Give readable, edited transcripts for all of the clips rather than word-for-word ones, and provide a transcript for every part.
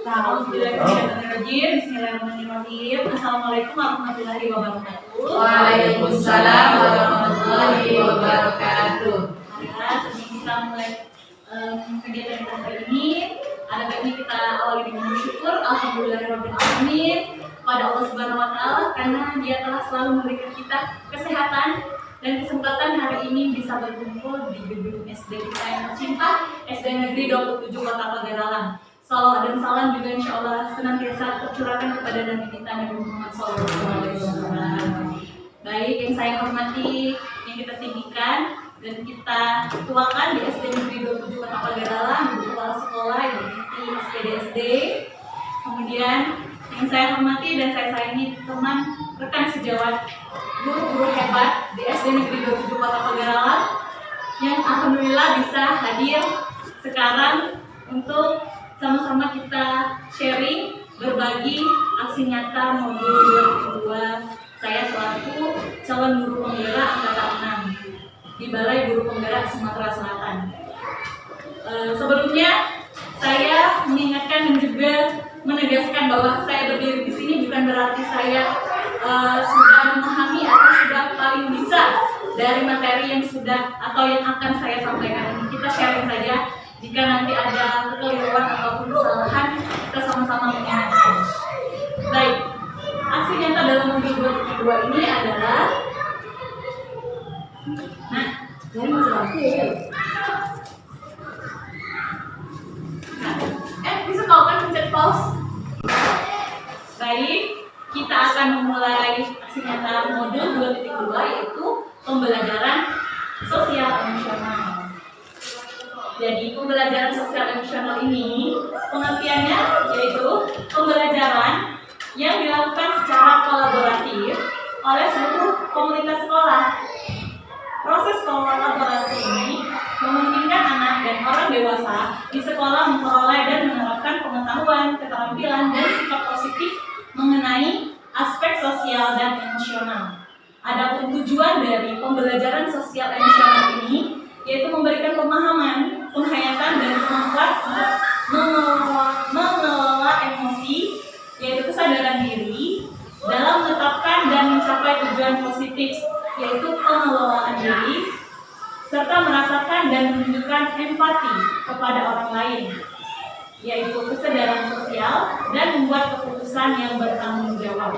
Bismillahirrahmanirrahim. Assalamualaikum warahmatullahi wabarakatuh. Waalaikumsalam warahmatullahi wabarakatuh. Sebelum kita mulai kegiatan kita hari ini, ada baiknya kita awali dengan bersyukur. Alhamdulillahirrahmanirrahim kepada Allah Subhanahu Wa Taala karena Dia telah selalu memberikan kita kesehatan dan kesempatan hari ini bisa berkumpul di gedung SD kita yang tercinta, SD Negeri 27 Kota Pagaralan. Salawat dan salam juga insya Allah senantiasa tercurahkan kepada Nabi kita Nabi Muhammad SAW. Baik, yang saya hormati, yang kita tinggikan dan kita tuakan di SD Negeri 27 Kota Pagaralan, Ibu Kepala Sekolah, Ibu Titi, SPDSD. Kemudian yang saya hormati dan saya sayangi teman rekan sejawat guru-guru hebat di SD Negeri 27 Kota Pagaralan yang alhamdulillah bisa hadir sekarang untuk sama-sama kita sharing, berbagi aksi nyata modul 2002 saya selaku calon guru penggerak angkatan 6 di Balai Guru Penggerak Sumatera Selatan. Sebelumnya saya mengingatkan dan juga menegaskan bahwa saya berdiri di sini bukan berarti saya sudah memahami atau sudah paling bisa dari materi yang sudah atau yang akan saya sampaikan ini. Kita sharing saja. Jika nanti ada kekeliruan ataupun kesalahan, kita sama-sama mengingatkan. Baik, aksi nyata dalam modul 2 ini adalah bisa kau kan pencet pause. Baik, kita akan memulai aksi nyata modul 2.2 yaitu pembelajaran sosial emosional. Jadi pembelajaran sosial emosional ini pengertiannya yaitu pembelajaran yang dilakukan secara kolaboratif oleh seluruh komunitas sekolah. Proses kolaborasi ini memungkinkan anak dan orang dewasa di sekolah memperoleh dan menerapkan pengetahuan, keterampilan, dan sikap positif mengenai aspek sosial dan emosional. Adapun tujuan dari pembelajaran sosial emosional ini yaitu memberikan pemahaman, penghayatan, dan kemampuan mengelola emosi, yaitu kesadaran diri, dalam menetapkan dan mencapai tujuan positif, yaitu pengelolaan diri, serta merasakan dan menunjukkan empati kepada orang lain, yaitu kesadaran sosial, dan membuat keputusan yang bertanggung jawab.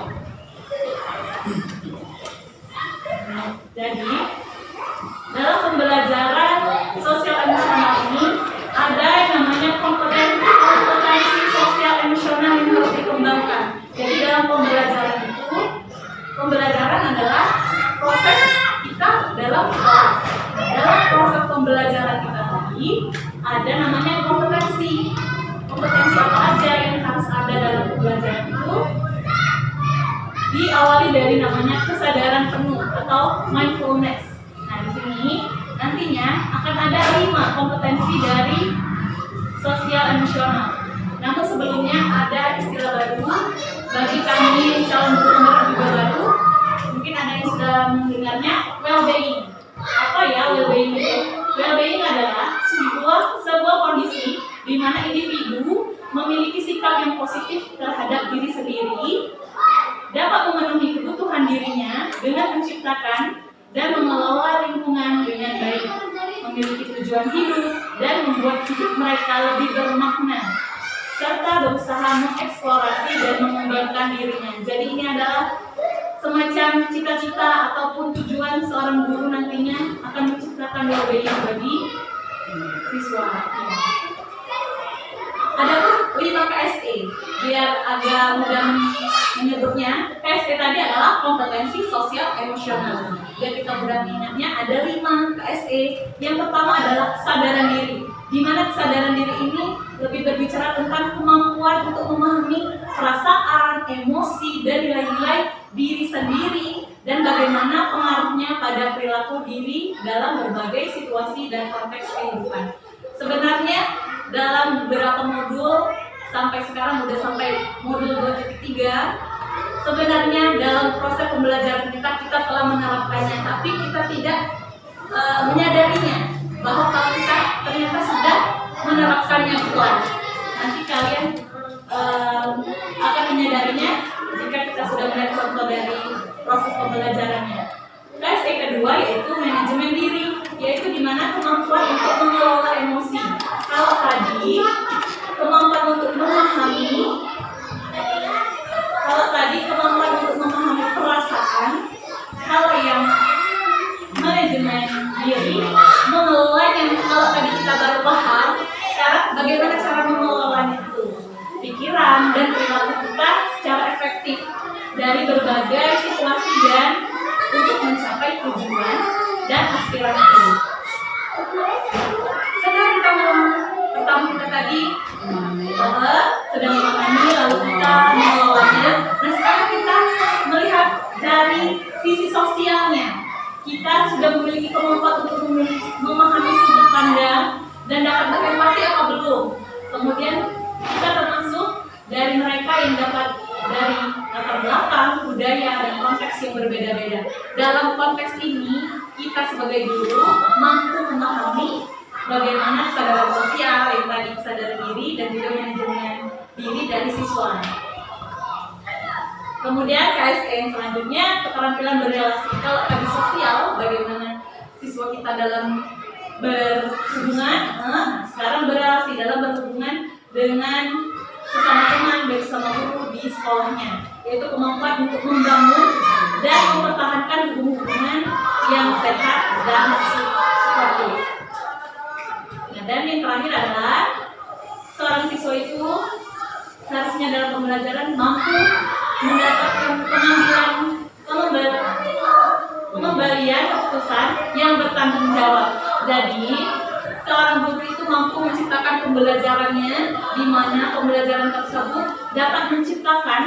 Jadi, dalam pembelajaran sosial emosional ini ada yang namanya kompetensi sosial emosional yang harus dikembangkan. Jadi dalam pembelajaran adalah proses kita dalam kelas. Dalam proses pembelajaran kita tadi ada namanya kompetensi. Kompetensi apa aja yang harus ada dalam pembelajaran itu? Diawali dari namanya kesadaran penuh atau mindfulness. Nah, di sini nantinya akan ada 5 kompetensi dari sosial emosional. Namun sebelumnya ada istilah baru bagi kami calon guru penggerak juga baru. Mungkin ada yang sudah mendengarnya, well-being. Apa ya well-being itu? Well-being adalah sebuah kondisi di mana individu memiliki sikap yang positif terhadap diri sendiri, dapat memenuhi kebutuhan dirinya dengan menciptakan dan mengelola lingkungan dengan baik, memiliki tujuan hidup dan membuat hidup mereka lebih bermakna, serta berusaha mengeksplorasi dan mengembangkan dirinya. Jadi ini adalah semacam cita-cita ataupun tujuan seorang guru nantinya akan menciptakan well-being bagi siswa. Ada pun 5 KSE, biar agak mudah menyebutnya. KSE tadi adalah kompetensi sosial emosional. Biar kita mudah mengingatnya, ada 5 KSE. Yang pertama adalah kesadaran diri, di mana kesadaran diri ini lebih berbicara tentang kemampuan untuk memahami perasaan, emosi, dan nilai-nilai diri sendiri dan bagaimana pengaruhnya pada perilaku diri dalam berbagai situasi dan konteks kehidupan. Sebenarnya dalam beberapa modul sampai sekarang udah sampai modul 2.3, sebenarnya dalam proses pembelajaran kita telah menerapkannya, tapi kita tidak menyadarinya bahwa kalau kita ternyata sudah menerapkannya di kelas. Nanti kalian pembelajarannya. Tes yang kedua yaitu manajemen diri, yaitu di mana kemampuan untuk mengelola emosi. Kalau tadi kemampuan untuk memahami, perasaan, kalau yang manajemen diri mengelolanya. Kalau tadi kita baru paham, sekarang bagaimana cara mengelolanya itu, pikiran dan perilaku kita secara efektif dari berbagai situasi dan untuk mencapai tujuan dan aspirasi. Setelah kita pertama kita tadi sedang memahami, lalu kita mengelolanya. Nah sekarang kita melihat dari sisi sosialnya. Kita sudah memiliki kemampuan untuk memahami sudut pandang dan dapat berempati apa belum. Kemudian kita termasuk dari mereka yang dapat dari latar belakang, budaya, dan konteks yang berbeda-beda. Dalam konteks ini, kita sebagai guru mampu memahami bagaimana kesadaran sosial, yang tadi kesadaran diri, dan juga manajemen diri dari siswa. Kemudian KSE yang selanjutnya, keterampilan berrelasi. Kalau tadi sosial, bagaimana siswa kita dalam berhubungan, sekarang berrelasi dalam berhubungan dengan sesama teman, bersama guru di sekolahnya, yaitu kemampuan untuk membangun dan mempertahankan hubungan yang sehat dan suportif. Nah, dan yang terakhir adalah seorang siswa itu seharusnya dalam pembelajaran mampu mendapatkan pengembalian keputusan yang bertanggung jawab. Jadi seorang guru itu mampu menciptakan pembelajarannya, di mana pembelajaran tersebut dapat menciptakan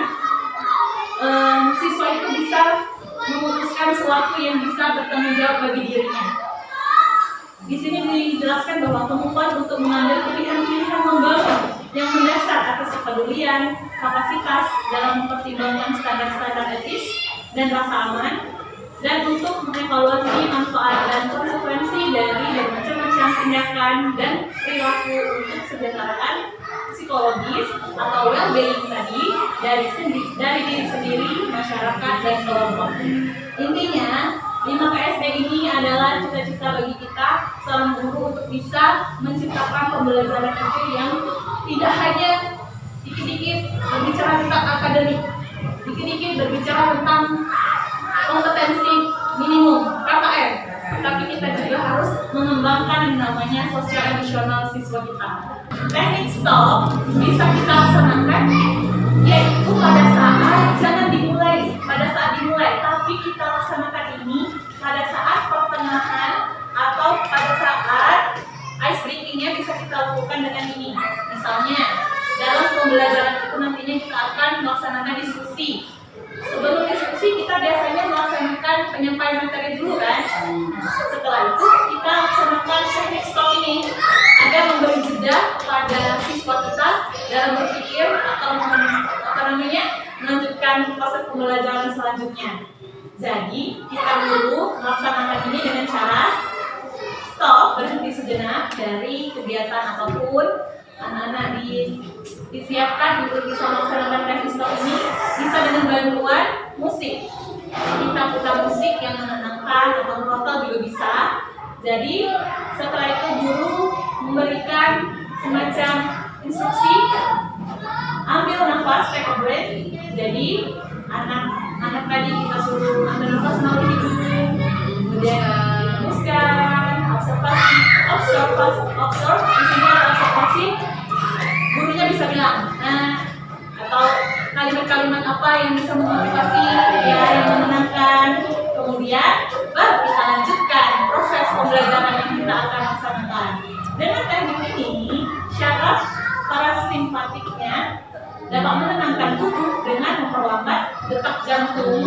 siswa itu bisa memutuskan sesuatu yang bisa bertanggung jawab bagi dirinya. Di sini dijelaskan bahwa kemampuan untuk mengambil pilihan-pilihan membangun yang mendasar atas kepedulian, kapasitas dalam mempertimbangkan standar-standar etis dan rasa aman, dan untuk mengevaluasi manfaat dan konsekuensi dari macam-macam tindakan dan perilaku untuk kesejahteraan psikologis atau well-being tadi dari diri sendiri, masyarakat, dan kelompok. Intinya, 5 KSD ini adalah cita-cita bagi kita seorang guru untuk bisa menciptakan pembelajaran itu yang tidak hanya dikit-dikit berbicara tentang akademik, dikit-dikit berbicara tentang kompetensi minimum KKM, tapi kita juga harus mengembangkan yang namanya sosial emosional siswa kita. Teknik stop bisa kita laksanakan yaitu pada saat dimulai, tapi kita laksanakan ini pada saat pertengahan atau pada saat ice breaking-nya bisa kita lakukan dengan ini. Misalnya dalam pembelajaran itu nantinya kita akan melaksanakan diskusi. Sebelum diskusi kita biasanya melaksanakan penyampaian materi dulu kan. Setelah itu kita laksanakan teknik stop ini agar memberi jeda kepada siswa kita dalam berpikir atau melanjutkan proses pembelajaran selanjutnya. Jadi kita dulu melaksanakan ini dengan cara stop, berhenti sejenak dari kegiatan apapun. Anak-anak disiapkan untuk bisa melaksanakan teknik stop ini bisa dengan bantuan musik. Kita putar musik yang menenangkan atau merotal juga bisa. Jadi setelah itu guru memberikan semacam instruksi, ambil nafas, take a breath. Jadi anak tadi kita suruh ambil nafas melalui hidung, kemudian dihembuskan, observe, isinya observasi. Gurunya bisa bilang, atau kalimat-kalimat apa yang bisa memotivasi, ya, yang menenangkan. Kemudian baru kita lanjutkan proses pembelajaran yang kita akan laksanakan. Dengan teknik ini, syaraf parasimpatiknya dapat menenangkan tubuh dengan memperlambat detak jantung,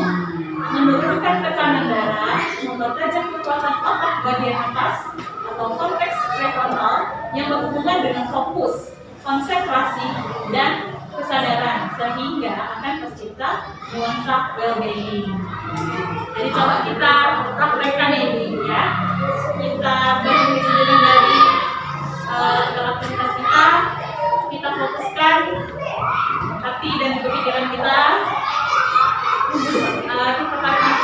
menurunkan tekanan darah, mempertajam kekuatan otak bagian atas atau korteks prefrontal yang berhubungan dengan fokus, konsentrasi, dan kesadaran, sehingga akan tercipta nuansa well-being. Jadi coba kita praktekkan ini ya. Kita berhenti sejenak dari aktivitas kita fokuskan hati dan juga pikiran kita tarik nafas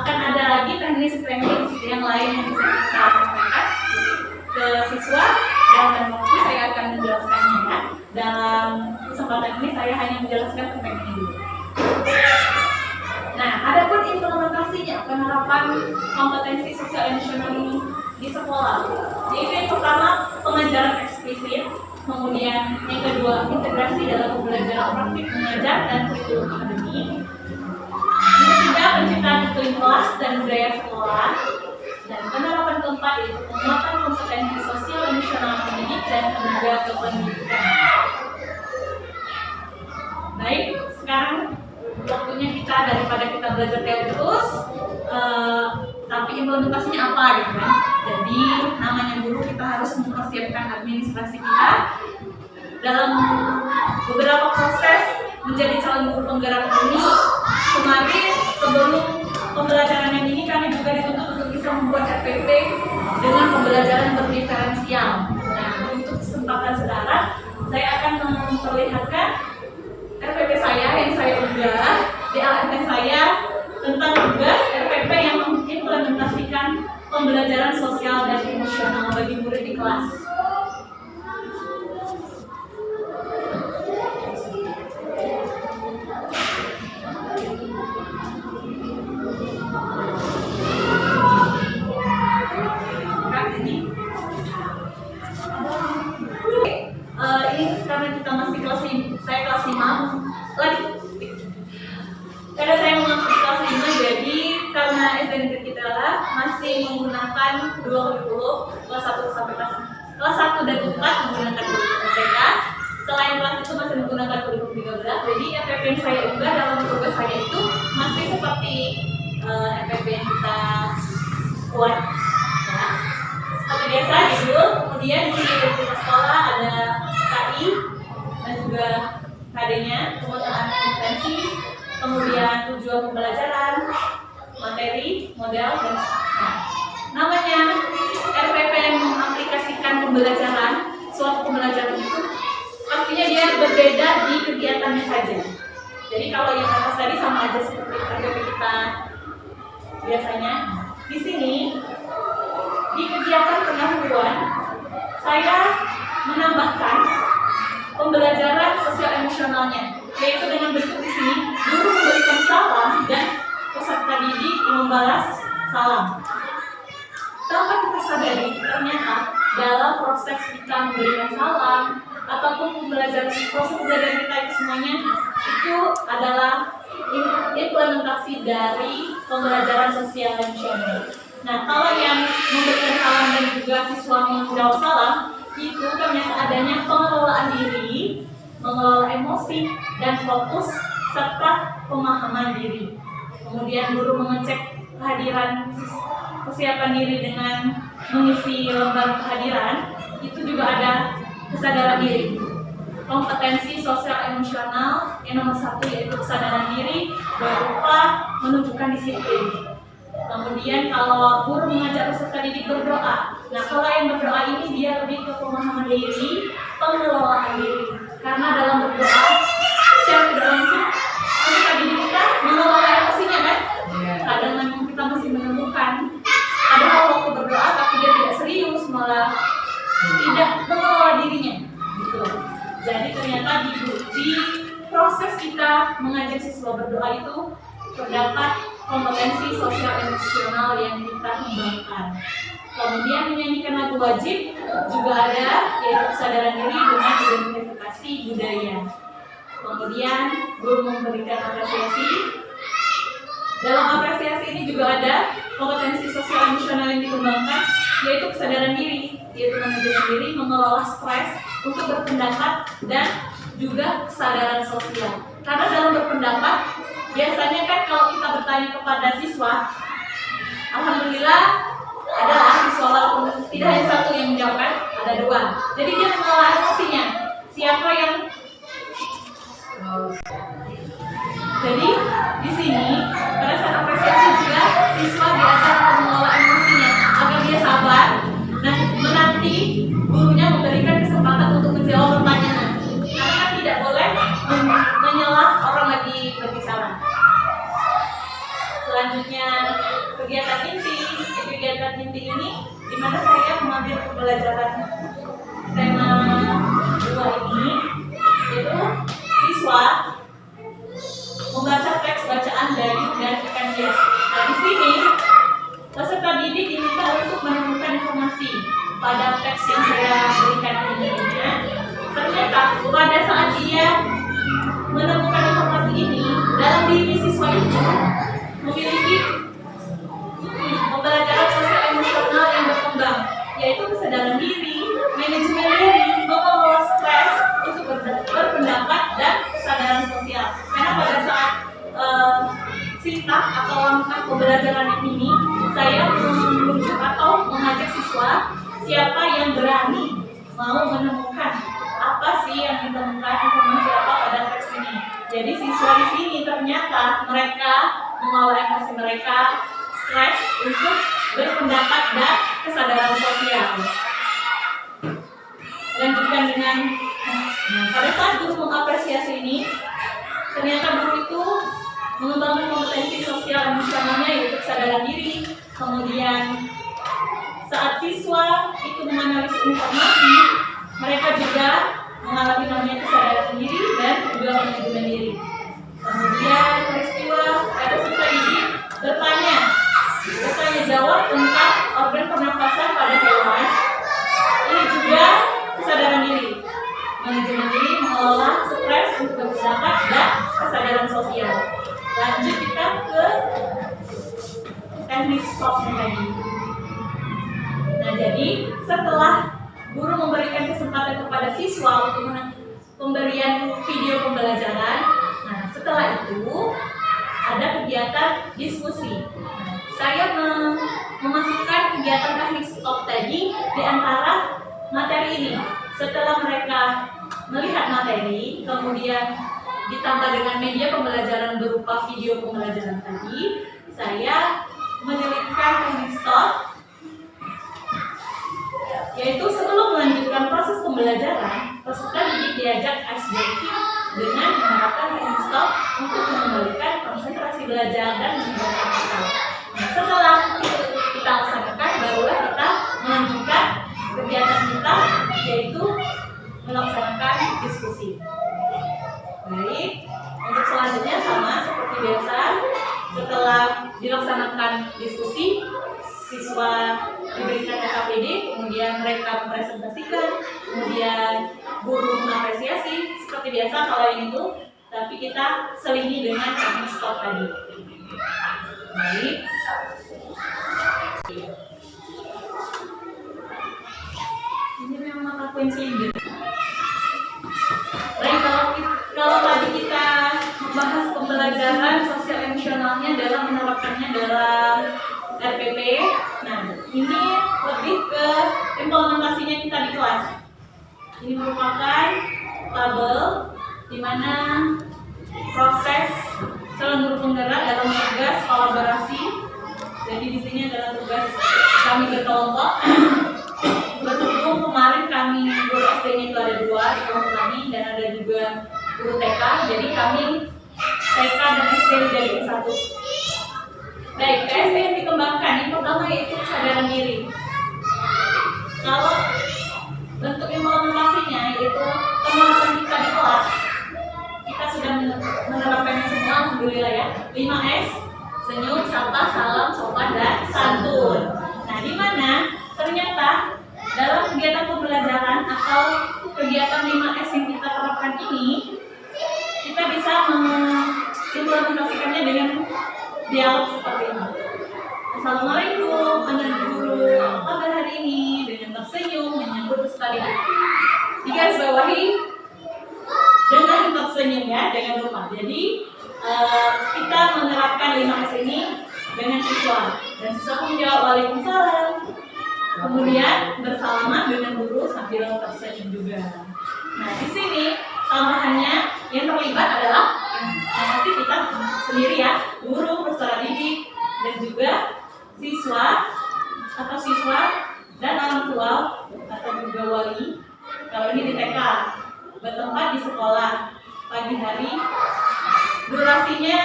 akan ada lagi teknis-teknis yang lain yang bisa kita sampaikan ke siswa. Dalam waktu saya akan menjelaskannya ya. Dalam kesempatan ini saya hanya menjelaskan tentang ini dulu. Nah, adapun implementasinya penerapan kompetensi sosial emosional ini di sekolah. Yaitu yang pertama pengajaran eksplisit, kemudian yang kedua integrasi dalam pembelajaran praktik mengajar dan kurikulum akademik. Yang ketiga penciptaan iklim kelas dan budaya sekolah. Dan penerapan keempat yaitu penguatan kompetensi sosial emosional pendidik dan tenaga kependidikan. Baik, sekarang waktunya kita daripada kita belajar teori terus, tapi implementasinya apa gitu kan? Jadi namanya guru kita harus mempersiapkan administrasi kita dalam beberapa proses menjadi calon guru penggerak ini. Kemarin sebelum pembelajaran yang ini kami juga dituntut untuk bisa membuat RPP dengan pembelajaran berdiferensial. Nah, untuk kesempatan sekarang saya akan memperlihatkan RPP saya yang saya unggah di ALT saya tentang tugas RPP yang mengimplementasikan pembelajaran sosial dan emosional bagi murid di kelas. Ini karena kita masih saya kelas 5 lagi. Karena saya mengambil kelas 5, jadi karena SD Negeri kita masih menggunakan dua kurikulum, kelas 1 sampai kelas 1 dan 4 menggunakan kurikulum MTK. Selain kelas itu masih menggunakan kurikulum 13. Jadi RPP yang saya unggah dalam tugas saya itu masih seperti RPP yang kita buat. Ya. Seperti biasa judul, kemudian di identitas sekolah ada KI dan juga KD-nya, penguasaan kompetensi, kemudian tujuan pembelajaran, materi, model, dan namanya RPP yang mengaplikasikan pembelajaran, suatu pembelajaran itu pastinya dia berbeda di kegiatannya saja. Jadi kalau yang atas tadi sama aja seperti RPP kita biasanya. Di sini di kegiatan pendahuluan saya menambahkan pembelajaran sosial emosionalnya, yaitu dengan bentuk di sini guru memberikan salam dan peserta didik membalas salam. Tanpa kita sadari, ternyata dalam proses kita memberikan salam ataupun proses pembelajaran kita itu semuanya itu adalah implementasi dari pembelajaran sosial emosional. Nah, kalau yang memberikan salam dan juga siswa menjawab salam itu ternyata adanya pengelolaan diri, mengelola emosi dan fokus serta pemahaman diri. Kemudian guru mengecek kesiapan diri dengan mengisi lembar kehadiran. Itu juga ada kesadaran diri. Kompetensi sosial emosional yang nomor 1 yaitu kesadaran diri berupa menunjukkan disiplin. Kemudian kalau guru mengajak peserta didik berdoa, nah kalau yang berdoa ini dia lebih ke pemahaman diri, pengelolaan diri. Karena dalam berdoa secara tidak langsung peserta didik kita mengelola emosinya kan? Kadang kita masih menemukan padahal waktu berdoa tapi dia tidak serius, malah tidak mengelola dirinya. Gitu. Jadi ternyata di proses kita mengajak siswa berdoa itu terdapat kompetensi sosial emosional yang kita kembangkan. Kemudian menyanyikan lagu wajib juga ada, yaitu kesadaran diri dengan identifikasi budaya. Kemudian guru memberikan apresiasi. Dalam apresiasi ini juga ada kompetensi sosial emosional yang dikembangkan, yaitu kesadaran diri, yaitu mengendalikan diri, mengelola stres untuk berpendapat dan juga kesadaran sosial. Karena dalam berpendapat biasanya kan kalau kita bertanya kepada siswa, alhamdulillah adalah siswa walaupun tidak hanya satu yang menjawab, ada 2. Jadi dia mengelola emosinya. Siapa yang jadi di sini pada saat apresiasi juga siswa diajar mengelola emosinya agar dia sabar dan menanti gurunya memberikan kesempatan untuk menjawab pertanyaan. Karena tidak boleh menyela orang lagi berbicara. Selanjutnya kegiatan inti. Kegiatan inti ini di mana saya mengambil pembelajaran tema 2 ini, yaitu siswa membaca teks bacaan dari dan ikan hias. Nah, di sini peserta didik diminta untuk menemukan informasi pada teks yang saya berikan ini. Ternyata pada saat dia menemukan informasi ini, dalam diri siswa itu memiliki pembelajaran sosial emosional yang berkembang, yaitu kesadaran diri, manajemen diri, mengelola stres, untuk berpendapat, dan kesadaran sosial. Karena pada saat sintah atau langkah pembelajaran ini, saya menunjuk atau mengajak siswa siapa yang berani mau menemukan apa sih yang ditemukan, informasi apa pada teks ini. Jadi siswa di sini ternyata mereka mengolah emosi mereka, stres, untuk berpendapat dan kesadaran sosial. Lanjutkan dengan pada saat guru mengapresiasi ini, ternyata guru itu mengembangkan kompetensi sosial emosionalnya, yaitu kesadaran diri. Kemudian saat siswa itu menganalisis informasi, mereka juga mengalami namanya kesadaran diri dan juga manajemen diri. Kemudian peristiwa ada siswa didik bertanya jawab tentang organ pernafasan pada hewan. Ini juga kesadaran diri, manajemen diri, mengelola stres, untuk berpendapat, dan kesadaran sosial. Lanjut kita ke teknik stopnya tadi. Nah, jadi setelah guru memberikan kesempatan kepada siswa untuk pemberian video pembelajaran, nah setelah itu ada kegiatan diskusi. Nah, saya memasukkan kegiatan teknik stop tadi di antara materi ini. Setelah mereka melihat materi, kemudian ditambah dengan media pembelajaran berupa video pembelajaran tadi, saya menyelipkan teknik stop, yaitu sebelum melanjutkan proses pembelajaran, peserta didik diajak ice breaking dengan menerapkan teknik stop untuk mengembalikan konsentrasi belajar dan meningkatkan mental. Nah, setelah kita laksanakan, barulah kita melanjutkan kegiatan kita, yaitu melaksanakan diskusi. Baik, untuk selanjutnya sama seperti biasa. Setelah dilaksanakan diskusi, siswa diberikan KPD, kemudian mereka mempresentasikan, kemudian guru mengapresiasi seperti biasa kalau ini tuh, tapi kita selingi dengan teknik stop tadi. Baik. Ini memang mata kuncinya. Baik, kalau tadi kita membahas pembelajaran sosial emosionalnya dalam menerapkannya dalam RPP. Nah, ini lebih ke implementasinya kita di kelas. Ini merupakan tabel di mana proses calon guru penggerak dalam tugas kolaborasi. Jadi di sini adalah tugas kami berkelompok. Berhubung kemarin kami guru SD-nya itu ada 2 di kelompok kami, dan ada juga guru TK. Jadi kami TK dan SD dijadikan 1. Baik, PSD yang dikembangkan yang pertama yaitu kesadaran diri. Kalau bentuk implementasinya yaitu penerapan kita di kelas, kita sudah menerapkannya semua, alhamdulillah ya. 5S, senyum, sapa, salam, sopan, dan santun. Nah, di mana ternyata dalam kegiatan pembelajaran atau kegiatan 5S yang kita terapkan ini, kita bisa mengimplementasikannya dengan dialog seperti ini. Assalamualaikum, anak guru, apa kabar hari ini? Dengan tersenyum menyambut peserta didik. Digarisbawahi dengan tersenyum ya, dengan lupa. Jadi kita menerapkan 5S ini dengan siswa, dan siswa pun menjawab waalaikumsalam. Kemudian bersalaman dengan guru sambil tersenyum juga. Nah, di sini tambahannya yang terlibat adalah nanti kita sendiri ya, guru, peserta didik, dan juga siswa atau siswa dan orang tua atau juga wali. Kalau ini di TK, bertempat di sekolah pagi hari, durasinya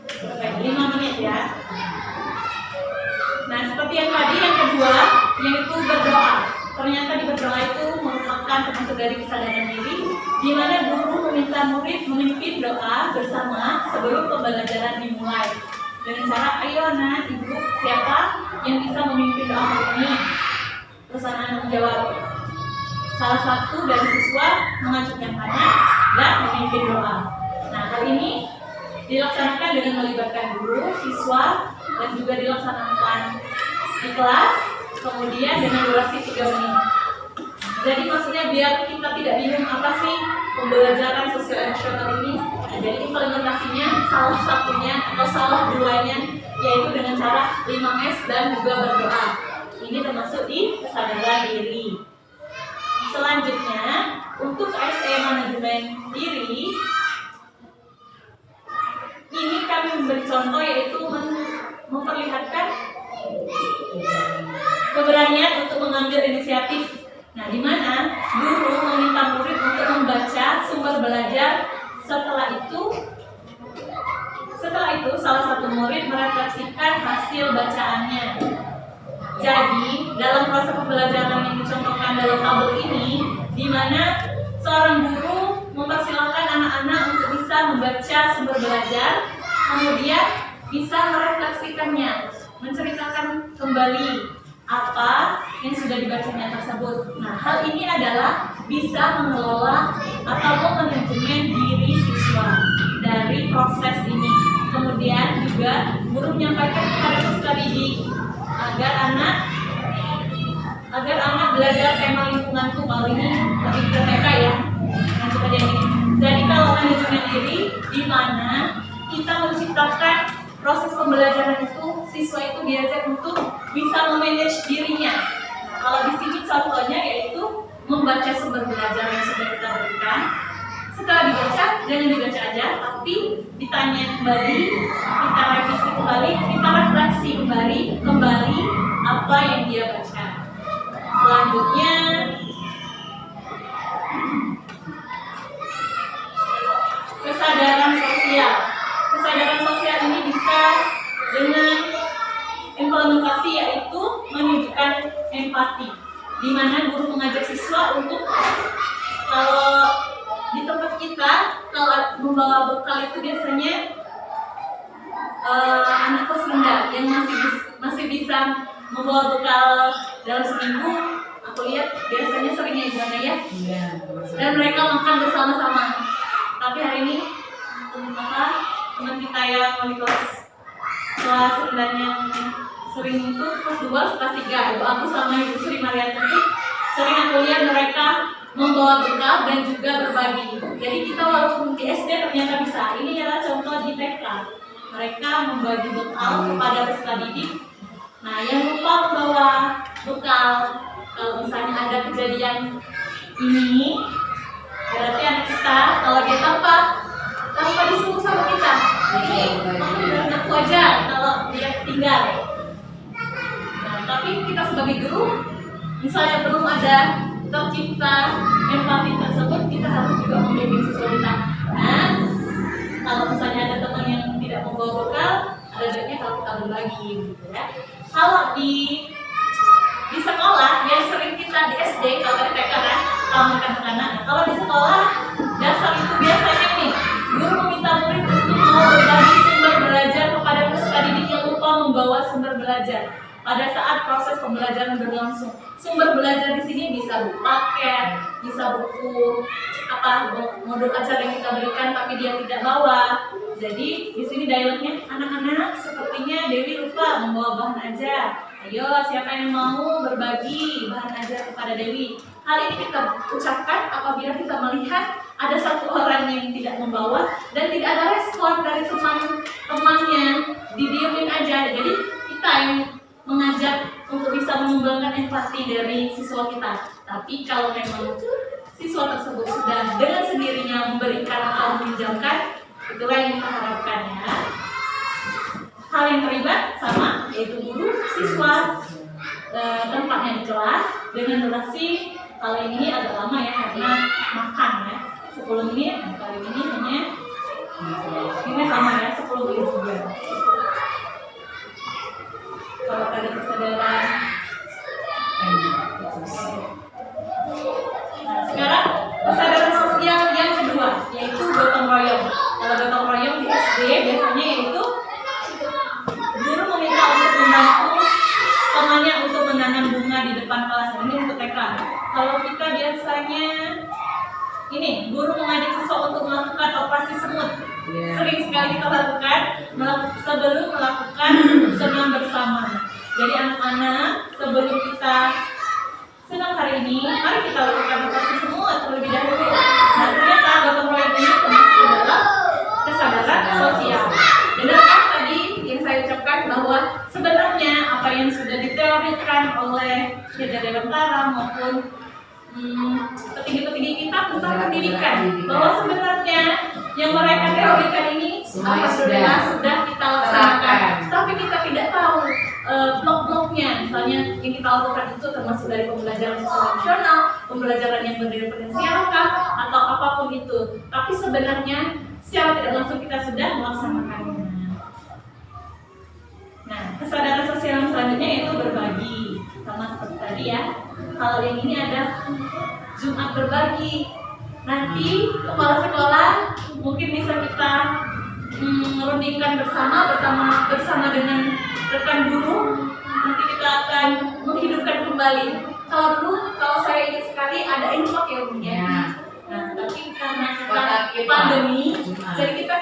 5 menit ya. yaitu berdoa. Ternyata di berdoa itu merupakan termasuk dari kesadaran diri, di mana guru meminta murid memimpin doa bersama sebelum pembelajaran dimulai. Dengan cara, ayo anak, ibu, siapa yang bisa memimpin doa hari ini? Terus anak menjawab. Salah satu dari siswa mengajukan tangan dan memimpin doa. Nah, hal ini dilaksanakan dengan melibatkan guru, siswa, dan juga dilaksanakan di kelas, kemudian dengan durasi 3 menit. Jadi maksudnya biar kita tidak bingung apa sih pembelajaran sosial emosional ini. Nah, jadi implementasinya salah satunya atau salah duanya yaitu dengan cara 5S dan juga berdoa. Ini termasuk di kesadaran diri. Selanjutnya, untuk ASE manajemen diri, ini kami memberi contoh yaitu memperlihatkan keberanian untuk mengambil inisiatif. Nah, di mana guru meminta murid untuk membaca sumber belajar. Setelah itu salah satu murid merefleksikan hasil bacaannya. Jadi, dalam proses pembelajaran yang dicontohkan dalam tabel ini, di mana seorang guru mempersilahkan anak-anak untuk bisa membaca sumber belajar, kemudian bisa merefleksikannya, menceritakan kembali apa yang sudah dibacanya tersebut. Nah, hal ini adalah bisa mengelola atau memanajemen diri siswa dari proses ini. Kemudian juga guru menyampaikan kepada peserta didik agar anak belajar tema lingkunganku. Kalau ini lebih ke TK ya. Lanjut aja ini. Jadi kalau manajemen diri, di mana kita menciptakan proses pembelajaran itu, siswa itu diajak untuk bisa memanage dirinya. Nah, kalau di sini contohnya yaitu membaca sumber belajar yang sudah kita berikan. Setelah dibaca, jangan dibaca aja, tapi ditanya kembali, kita revisi kembali, kita refleksi kembali apa yang dia baca. Selanjutnya, kesadaran sosial. Kesadaran sosial ini bisa dengan implementasi yaitu menunjukkan empati, di mana guru mengajak siswa untuk kalau di tempat kita kalau membawa bekal itu biasanya anak kelas rendah yang masih bisa membawa bekal dalam seminggu. Aku lihat biasanya seringnya gimana ya? Dan mereka makan bersama-sama. Tapi hari ini teman kita yang wali kelas rendah yang sering itu kelas 2, kelas 3, Ibu aku sama Ibu Sri Marianti, sering aku lihat mereka membawa bekal dan juga berbagi. Jadi kita walaupun di SD ternyata bisa. Ini adalah contoh di TK. Mereka membagi bekal kepada peserta didik. Nah, yang lupa membawa bekal, kalau misalnya ada kejadian ini, berarti anak kita kalau dia tanpa disuruh sama kita, aku aja kalau dia tinggal. Nah, tapi kita sebagai guru, misalnya belum ada tercipta empati tersebut, kita harus juga membimbing siswa kita. Nah, kalau misalnya ada teman yang tidak membawa bekal, ada baiknya kalau kita berbagi, gitu ya. Kalau di sekolah yang sering kita di SD, kalau di TK kan, anak-anak. Kalau di sekolah dasar itu biasanya nih, guru meminta murid untuk mau berbagi sumber belajar kepada peserta didik yang lupa membawa sumber belajar. Pada saat proses pembelajaran berlangsung, sumber belajar di sini bisa buku paket, bisa buku modul acara yang kita berikan tapi dia tidak bawa. Jadi di sini dialognya, anak-anak sepertinya Dewi lupa membawa bahan ajar. Ayo, siapa yang mau berbagi bahan ajar kepada Dewi? Hal ini kita ucapkan apabila kita melihat ada satu orang yang tidak membawa dan tidak ada respon dari teman-temannya, didiemin aja. Jadi kita yang mengajak untuk bisa mengembangkan empati dari siswa kita. Tapi kalau memang siswa tersebut sudah dengan sendirinya memberikan atau meminjamkan, itulah yang kita harapkan ya. Hal yang terlibat sama, yaitu guru, siswa, tempatnya di kelas dengan durasi kali ini agak lama ya karena makan ya 10 menit. Kali ini hanya ini sama ya 10 menit juga. Kalau tadi kesadaran ini guru mengajak siswa untuk melakukan operasi semut. Sering sekali kita lakukan sebelum melakukan senam bersama. Jadi anak-anak, sebelum kita senam hari ini, mari kita lakukan operasi semut terlebih dahulu. Nah, ternyata gotong royong ini termasuk dalam kesadaran sosial. Benar kan tadi yang saya ucapkan bahwa sebenarnya apa yang sudah diteorikan oleh Jajaran Bantara maupun petinggi-petinggi kita tentang pendidikan, bahwa sebenarnya yang mereka teorikan ini alhamdulillah sudah kita laksanakan, tapi kita tidak tahu blok-bloknya. Misalnya yang kita lakukan itu termasuk dari pembelajaran sosial emosional, pembelajaran yang berdiferensialkah, atau apapun itu. Tapi sebenarnya secara tidak langsung kita sudah melaksanakannya. Nah, kesadaran sosial yang selanjutnya itu berbagi, sama seperti tadi ya. Kalau yang ini ada Jumat berbagi. Nanti kepala sekolah mungkin bisa kita merundingkan bersama dengan rekan guru. Nanti kita akan menghidupkan kembali. Kalau saya ingat sekali ada infak ya Bu ya. Nah, tapi karena kita pandemi, jadi kita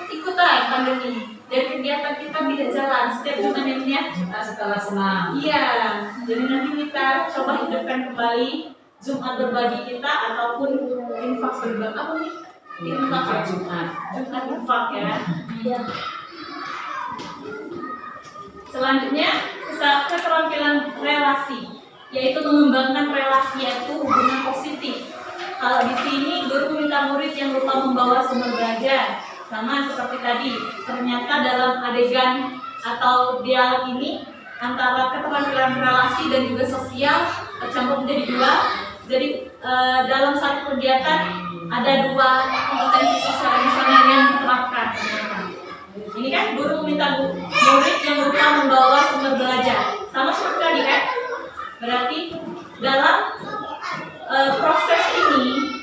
ikutan pandemi. Dan kegiatan kita tidak jalan setiap Jumat ini ya. Setelah senam. Iya, jadi nanti kita coba hidupkan kembali Jumat berbagi kita ataupun infak berbagi apa nih? Infak ya? Jumat infak ya. Selanjutnya keterampilan relasi, yaitu mengembangkan relasi yaitu hubungan positif. Kalau di sini guru minta murid yang lupa membawa sumber belajar. Sama seperti tadi, ternyata dalam adegan atau dialog ini antara keterampilan relasi dan juga sosial tercampur menjadi dua. Jadi dalam satu kegiatan ada dua kompetensi sosial emosional yang diterapkan. Ini kan guru meminta murid yang lupa membawa sumber belajar. Sama seperti tadi kan? Berarti dalam proses ini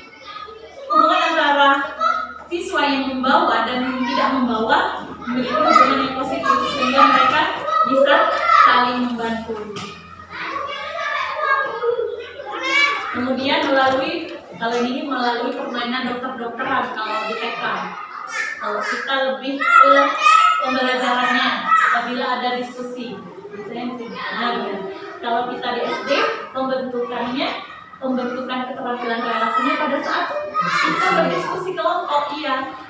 hubungan antara siswa yang membawa dan tidak membawa memiliki hubungan yang positif sehingga mereka bisa saling membantu. Kemudian melalui permainan dokter-dokteran kalau di TK. Kalau kita lebih ke pembelajarannya apabila ada diskusi. Misalnya kalau kita di SD pembentukan keterampilan relasinya pada saat kita berdiskusi kelompok,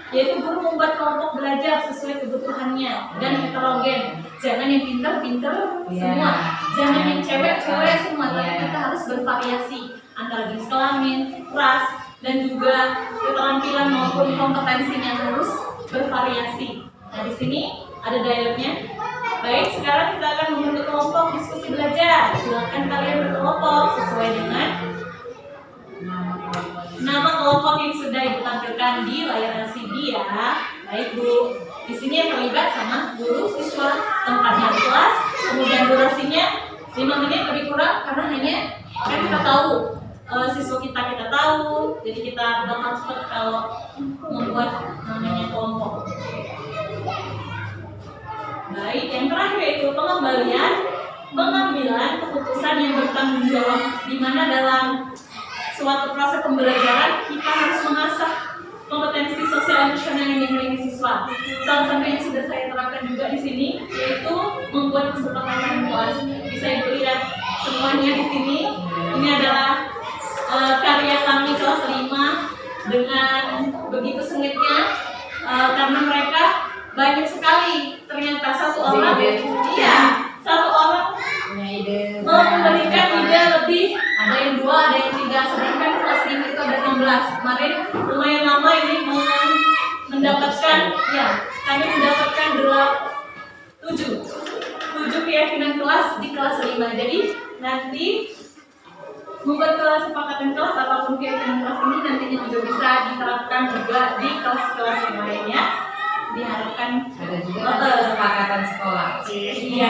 yaitu guru membuat kelompok belajar sesuai kebutuhannya dan heterogen. Jangan yang pintar-pintar semua, jangan yang cewek-cewek semua, tapi kita harus bervariasi antara jenis kelamin, ras, dan juga keterampilan maupun kompetensinya harus bervariasi. Nah, di sini ada dialognya. Baik, sekarang kita akan membentuk kelompok diskusi belajar. Silakan kalian berkelompok sesuai dengan nama kelompok yang sudah ditampilkan di layar LCD ya. Baik Bu, di sini yang terlibat sama guru, siswa, tempatnya di kelas, kemudian durasinya 5 menit lebih kurang karena hanya kan kita tahu siswa kita tahu, jadi kita bakal cepat kalau membuat namanya kelompok. Baik, yang terakhir yaitu pengambilan keputusan yang bertanggung jawab, di mana dalam suatu proses pembelajaran kita harus mengasah kompetensi sosial emosional yang dimiliki siswa. Salah satu yang sudah saya terapkan juga di sini yaitu membuat kesepakatan kelas. Bisa Ibu lihat semuanya di sini. Ini adalah karya kami kelas 5 dengan begitu sengitnya karena mereka banyak sekali. Ternyata satu orang memberikan ide lebih, ada yang 2, ada yang 3, sedangkan kelas 5 itu ada 16. Kemarin lumayan lama ini mendapatkan, kami mendapatkan 7 keyakinan kelas di kelas 5. Jadi nanti membuat kesepakatan kelas ataupun keyakinan kelas ini nantinya juga bisa diterapkan juga di kelas-kelas yang lainnya. Diharapkan ada juga kesepakatan sekolah. Iya.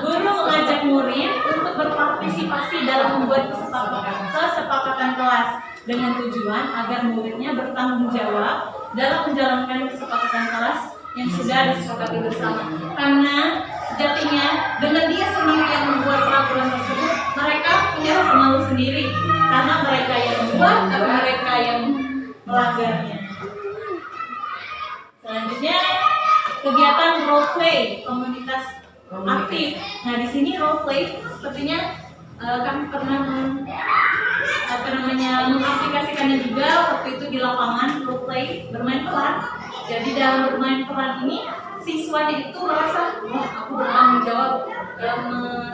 Guru mengajak murid untuk berpartisipasi dalam membuat kesepakatan kelas dengan tujuan agar muridnya bertanggung jawab dalam menjalankan kesepakatan kelas yang sudah disepakati bersama. Karena sejatinya dengan dia sendiri yang membuat peraturan tersebut, mereka punya rasa malu sendiri karena mereka yang membuat atau mereka yang melanggarnya. Selanjutnya kegiatan role play komunitas aktif. Nah di sini role play sepertinya kami pernah mengaplikasikannya juga waktu itu di lapangan role play bermain peran. Jadi dalam bermain peran ini siswanya itu merasa wah aku bertanggung jawab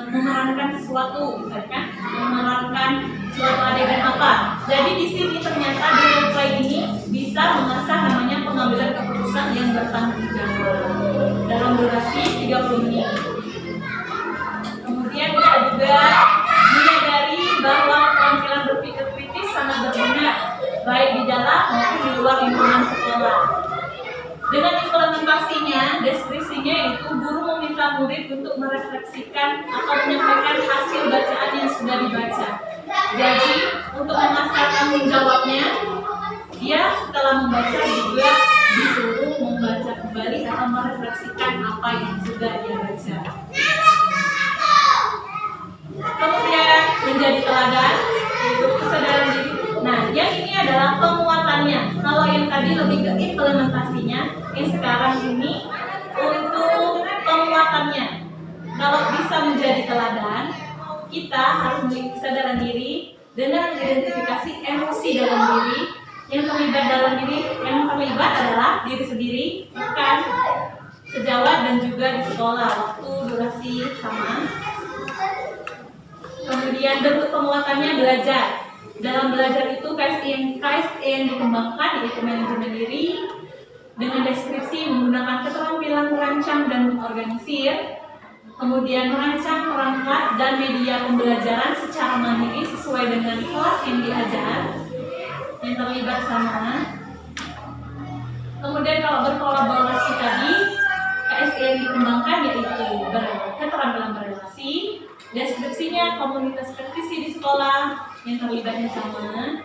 memerankan sesuatu, misalkan memerankan suatu adegan apa. Jadi di sini ternyata di role play ini bisa mengasah namanya pengambilan keputusan yang bertanggung jawab dalam durasi 30 menit. Kemudian kita juga menyadari bahwa keterampilan berpikir kritis sangat berguna baik di dalam maupun di luar lingkungan sekolah. Dengan implementasinya, deskripsinya itu guru meminta murid untuk merefleksikan atau menyampaikan hasil bacaan yang sudah dibaca. Jadi untuk mengasah tanggung jawabnya, dia setelah membaca juga disuruh membaca kembali atau merefleksikan apa yang sudah dia baca. Kemudian menjadi teladan, yaitu kesadaran diri. Nah, yang ini adalah penguatannya. Kalau yang tadi lebih ke implementasinya, yang sekarang ini untuk penguatannya. Kalau bisa menjadi teladan, kita harus memiliki kesadaran diri dengan mengidentifikasi emosi dalam diri yang terlibat adalah diri sendiri, bukan sejawat dan juga di sekolah waktu durasi sama. Kemudian bentuk penguatannya belajar. Dalam belajar itu KSE yang dikembangkan yaitu manajemen diri dengan deskripsi menggunakan keterampilan merancang dan mengorganisir, kemudian merancang perangkat dan media pembelajaran secara mandiri sesuai dengan kelas yang diajar yang terlibat sama. Kemudian kalau berkolaborasi tadi KSE yang dikembangkan yaitu keterampilan berrelasi, deskripsinya komunitas praktisi di sekolah yang terlibatnya sama.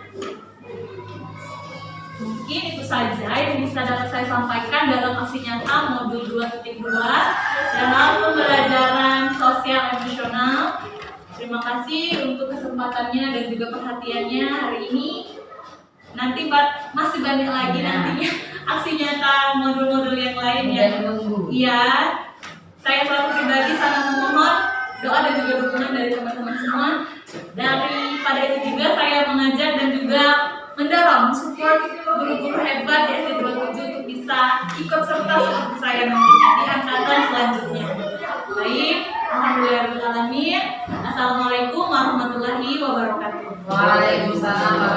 Mungkin itu saja yang bisa dapat saya sampaikan dalam aksi nyata modul 2.2 dalam pembelajaran sosial emosional. Terima kasih untuk kesempatannya dan juga perhatiannya hari ini. Nanti masih banyak lagi nantinya aksi nyata modul-modul yang lain yang iya. Saya selaku pribadi sangat memohon doa dan juga dukungan dari teman-teman semua. Daripada itu juga saya mengajak dan juga mendorong support guru-guru hebat di SD 27 untuk bisa ikut serta seperti saya nantinya di angkatan selanjutnya. Baik, alhamdulillahirobbilalamin. Assalamualaikum warahmatullahi wabarakatuh. Waalaikumsalam.